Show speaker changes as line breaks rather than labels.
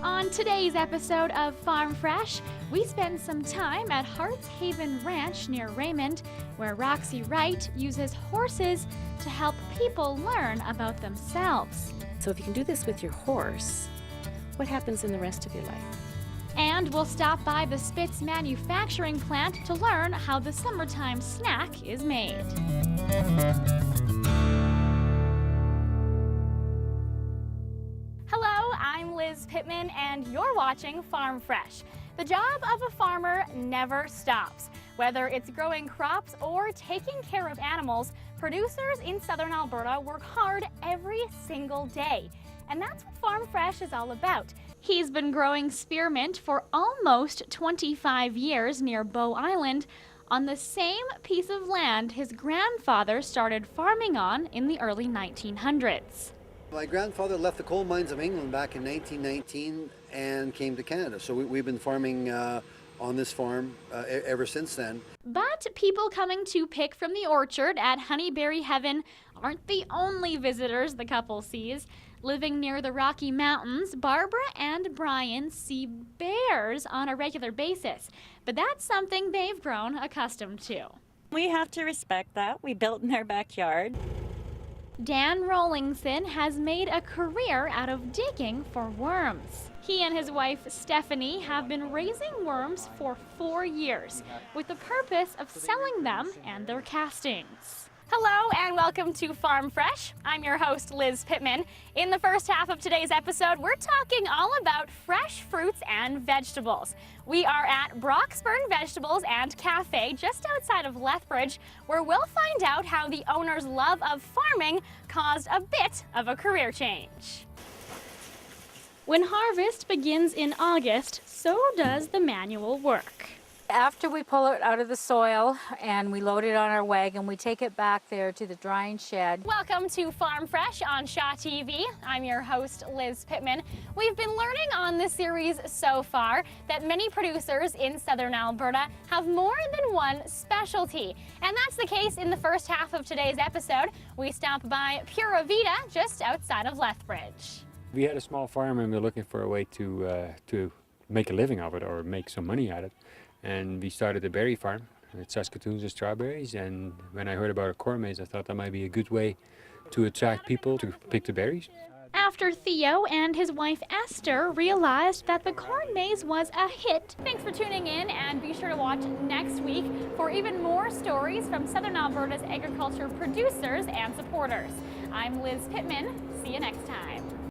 On today's episode of Farm Fresh, we spend some time at Hearts Haven Ranch near Raymond, where Roxy Wright uses horses to help people learn about themselves.
So if you can do this with your horse, what happens in the rest of your life?
And we'll stop by the Spitz manufacturing plant to learn how the summertime snack is made. Hello, I'm Liz Pittman, and you're watching Farm Fresh. The job of a farmer never stops. Whether it's growing crops or taking care of animals, producers in Southern Alberta work hard every single day. And that's what Farm Fresh is all about. He's been growing spearmint for almost 25 years near Bow Island on the same piece of land his grandfather started farming on in the early 1900s.
My grandfather left the coal mines of England back in 1919 and came to Canada. So we've been farming on this farm ever since then.
But people coming to pick from the orchard at Honeyberry Heaven aren't the only visitors the couple sees. Living near the Rocky Mountains, Barbara and Brian see bears on a regular basis. But that's something they've grown accustomed to.
We have to respect that. We built in their backyard.
Dan Rollingson has made a career out of digging for worms. He and his wife Stephanie have been raising worms for 4 years with the purpose of selling them and their castings. Hello and welcome to Farm Fresh. I'm your host, Liz Pittman. In the first half of today's episode, we're talking all about fresh fruits and vegetables. We are at Broxburn Vegetables and Cafe just outside of Lethbridge, where we'll find out how the owner's love of farming caused a bit of a career change. When harvest begins in August, so does the manual work.
After we pull it out of the soil and we load it on our wagon, we take it back there to the drying shed.
Welcome to Farm Fresh on Shaw TV. I'm your host, Liz Pittman. We've been learning on this series so far that many producers in Southern Alberta have more than one specialty. And that's the case in the first half of today's episode. We stop by Pura Vida just outside of Lethbridge.
We had a small farm and we were looking for a way to make a living of it or make some money at it. And we started a berry farm with Saskatoons and strawberries. And when I heard about a corn maze, I thought that might be a good way to attract people to pick the berries.
After Theo and his wife Esther realized that the corn maze was a hit. Thanks for tuning in, and be sure to watch next week for even more stories from Southern Alberta's agriculture producers and supporters. I'm Liz Pittman. See you next time.